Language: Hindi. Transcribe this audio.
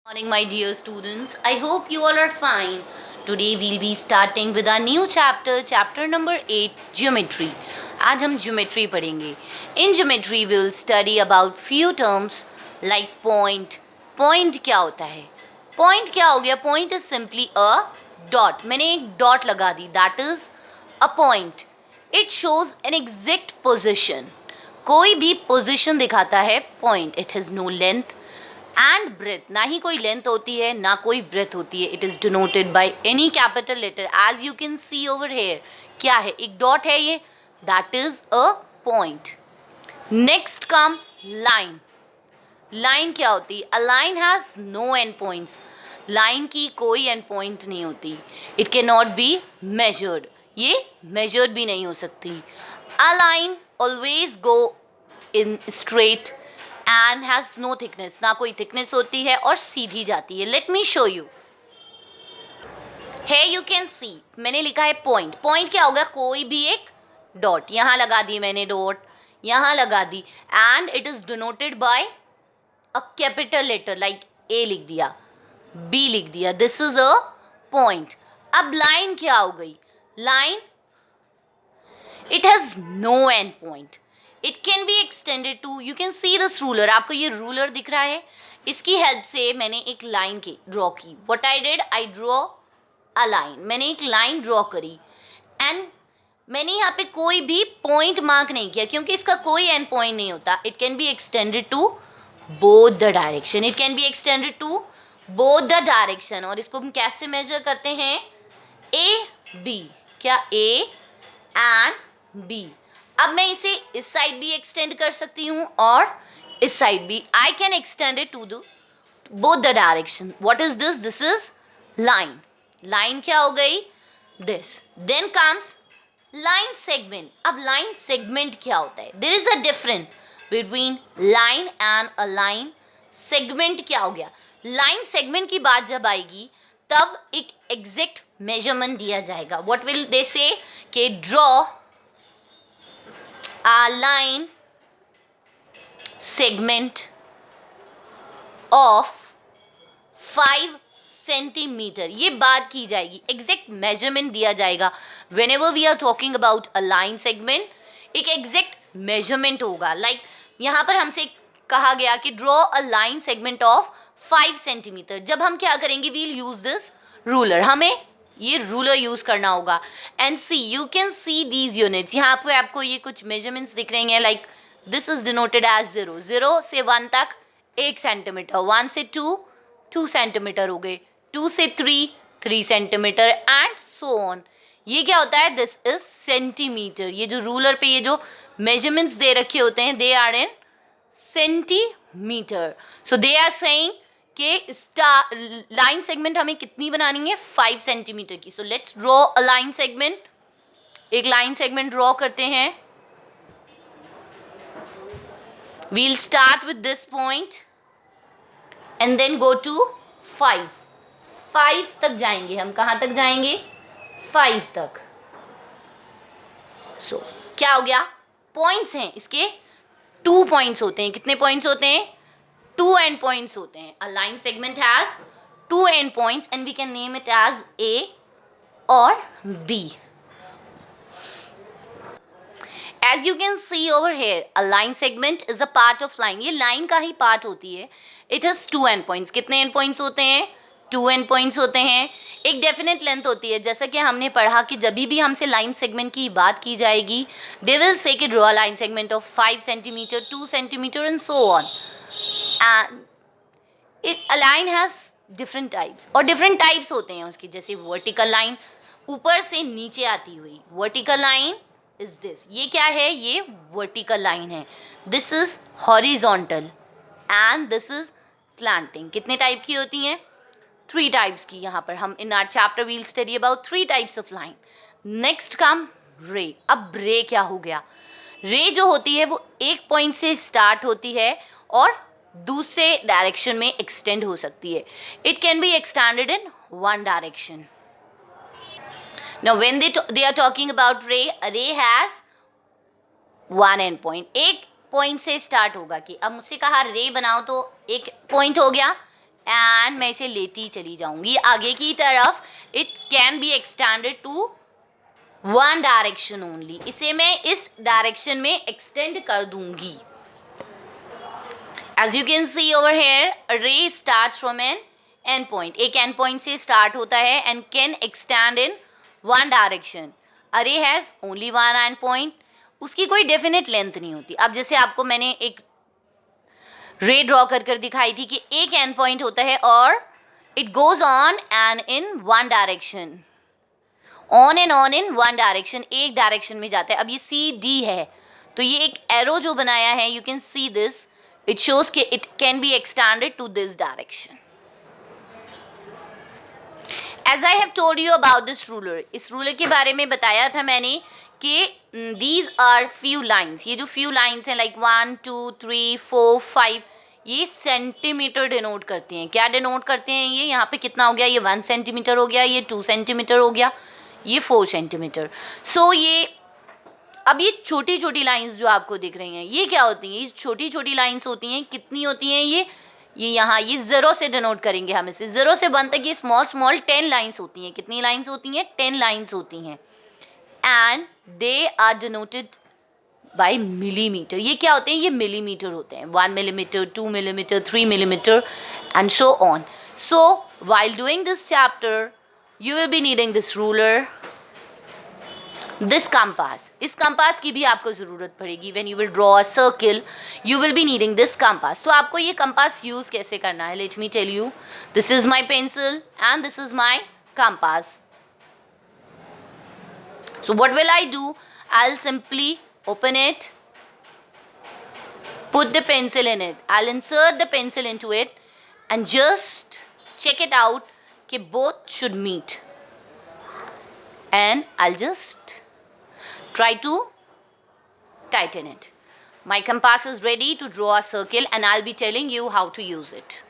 Morning, my dear students. I hope you all are fine. Today we'll be starting with our new chapter number 8, Geometry. आज हम geometry पढ़ेंगे. In geometry we will study about few terms like point. Point क्या होता है? Point क्या हो गया? Point is simply a dot. मैंने एक dot लगा दी. That is a point. It shows an exact position. कोई भी position दिखाता है point. It has no length and breadth. ना ही कोई लेंथ होती है ना कोई ब्रेथ होती है. It is denoted by any capital letter as you can see over here. क्या है? एक डॉट है ये. That is a point. Next come line. Line क्या होती है? A line has no end points. Line की कोई एंड पॉइंट नहीं होती. It can not be measured. ये मेजर्ड भी नहीं हो सकती. A line always go in straight and has no thickness. ना कोई थिकनेस होती है और सीधी जाती है. Let me show you. है यू कैन सी मैंने लिखा है पॉइंट. पॉइंट क्या होगा? कोई भी एक डॉट. यहाँ लगा दी मैंने डॉट, यहाँ लगा दी and it is denoted by a capital letter like A लिख दिया, बी लिख दिया. This is a point. अब लाइन क्या हो गई? Line it has no end point. It can be extended to. You can see this ruler. आपको ये रूलर दिख रहा है? इसकी हेल्प से मैंने एक लाइन की ड्रॉ की. What I did, I draw a line. मैंने एक लाइन ड्रॉ करी एंड मैंने यहाँ पे कोई भी पॉइंट मार्क नहीं किया क्योंकि इसका कोई एंड पॉइंट नहीं होता. It can be extended to both the direction. It can be extended to both the direction. और इसको हम कैसे मेजर करते हैं? A B. क्या? A and B. अब मैं इसे इस साइड भी एक्सटेंड कर सकती हूँ और इस साइड भी. I can extend it to the both the direction. What is this? This is line. Line क्या हो गई? This. Then comes line segment. अब लाइन सेगमेंट क्या होता है? There is a difference between line and a line segment. क्या हो गया? लाइन सेगमेंट की बात जब आएगी तब एक एग्जैक्ट मेजरमेंट दिया जाएगा. व्हाट विल दे से? के draw a line segment of 5 centimetre. ये बात की जाएगी. एग्जैक्ट मेजरमेंट दिया जाएगा. whenever we are talking about a line segment एक एग्जैक्ट मेजरमेंट होगा. लाइक यहाँ पर हमसे कहा गया कि draw a line segment of 5 centimetre. जब हम क्या करेंगे? We'll use this ruler. हमें ये रूलर यूज करना होगा. And see you can see these units. यहाँ पे आपको ये कुछ मेजरमेंट्स दिख रहे हैं. Like this is denoted as 0. 0 से 1 तक 1 सेंटीमीटर. 1 से 2 2 सेंटीमीटर हो गए. 2 से 3 3 सेंटीमीटर एंड सो ऑन. ये क्या होता है? This is centimetre. ये जो रूलर पे ये जो मेजरमेंट्स दे रखे होते हैं they are in centimetre. So they are saying कि स्टार लाइन सेगमेंट हमें कितनी बनानी है? 5 सेंटीमीटर की. So let's draw a line segment. एक लाइन सेगमेंट ड्रॉ करते हैं. We'll start with this point and then go to 5. 5 तक जाएंगे हम. कहाँ तक जाएंगे? 5 तक. सो क्या हो गया? पॉइंट्स हैं इसके. 2 पॉइंट्स होते हैं. कितने पॉइंट्स होते हैं? 2 end points होते हैं. A line segment has 2 end points and we can name it as A or B. As you can see over here, a line segment is a part of line. ये line का ही part होती है. It has 2 end points. कितने end points होते हैं? 2 end points होते हैं. एक definite length होती है. जैसा कि हमने पढ़ा कि जब भी हमसे line segment की बात की जाएगी, they will say कि draw a line segment of 5 centimeter, 2 centimeter and so on. And a line has different types. और different types होते हैं उसकी. जैसे vertical line ऊपर से नीचे आती हुई. vertical line is this. ये क्या है? ये vertical line है. this is horizontal and this is slanting. कितने टाइप की होती हैं? 3 types की. यहाँ पर हम in our chapter we'll study about 3 types of line. next come ray. अब ray क्या हो गया? ray जो होती है वो एक पॉइंट से स्टार्ट होती है और दूसरे डायरेक्शन में एक्सटेंड हो सकती है. It can be extended in one direction. Now when they are talking about ray, ray has one end point. एक पॉइंट से स्टार्ट होगा कि अब मुझसे कहा रे बनाओ तो एक पॉइंट हो गया. एंड मैं इसे लेती चली जाऊंगी आगे की तरफ. It can be extended to one direction only. इसे मैं इस डायरेक्शन में एक्सटेंड कर दूंगी. As you can see over here, a ray starts from an end point. एक end point से start होता है and can extend in one direction. A ray has only one end point. उसकी कोई definite length नहीं होती. अब जैसे आपको मैंने एक ray draw कर दिखाई थी कि एक end point होता है और it goes on and in one direction. On and on in one direction. एक direction में जाता है. अब ये CD है तो ये एक arrow जो बनाया है, you can see this. It shows कि it can be extended to this direction. As I have told you about this ruler, इस ruler के बारे में बताया था मैंने कि these are few lines. ये जो few lines हैं like 1, 2, 3, 4, 5 ये सेंटीमीटर डिनोट करते हैं. क्या डिनोट करते हैं ये? यहाँ पे कितना हो गया? ये 1 सेंटीमीटर हो गया, ये 2 सेंटीमीटर हो गया, ये 4 सेंटीमीटर. सो ये अब ये छोटी छोटी लाइंस जो आपको दिख रही हैं ये क्या होती हैं? ये छोटी छोटी लाइंस होती हैं. कितनी होती हैं ये यहाँ ये ज़ीरो से डिनोट करेंगे हम इसे. ज़ीरो से बनता है कि स्मॉल स्मॉल 10 लाइंस होती हैं. कितनी लाइंस होती हैं? 10 लाइंस होती हैं. And they are denoted by millimetre. ये क्या होते हैं? ये मिलीमीटर होते हैं. 1 millimeter, 2 millimeter, 3 millimeter and so on. So while doing this chapter you will be needing this ruler, this compass. इस compass की भी आपको ज़रूरत पड़ेगी. when you will draw a circle you will be needing this compass. तो आपको ये compass use कैसे करना है? let me tell you. this is my pencil and this is my compass. so what will I do? I'll simply open it, put the pencil in it, I'll insert the pencil into it and just check it out कि both should meet and I'll just try to tighten it. My compass is ready to draw a circle and I'll be telling you how to use it.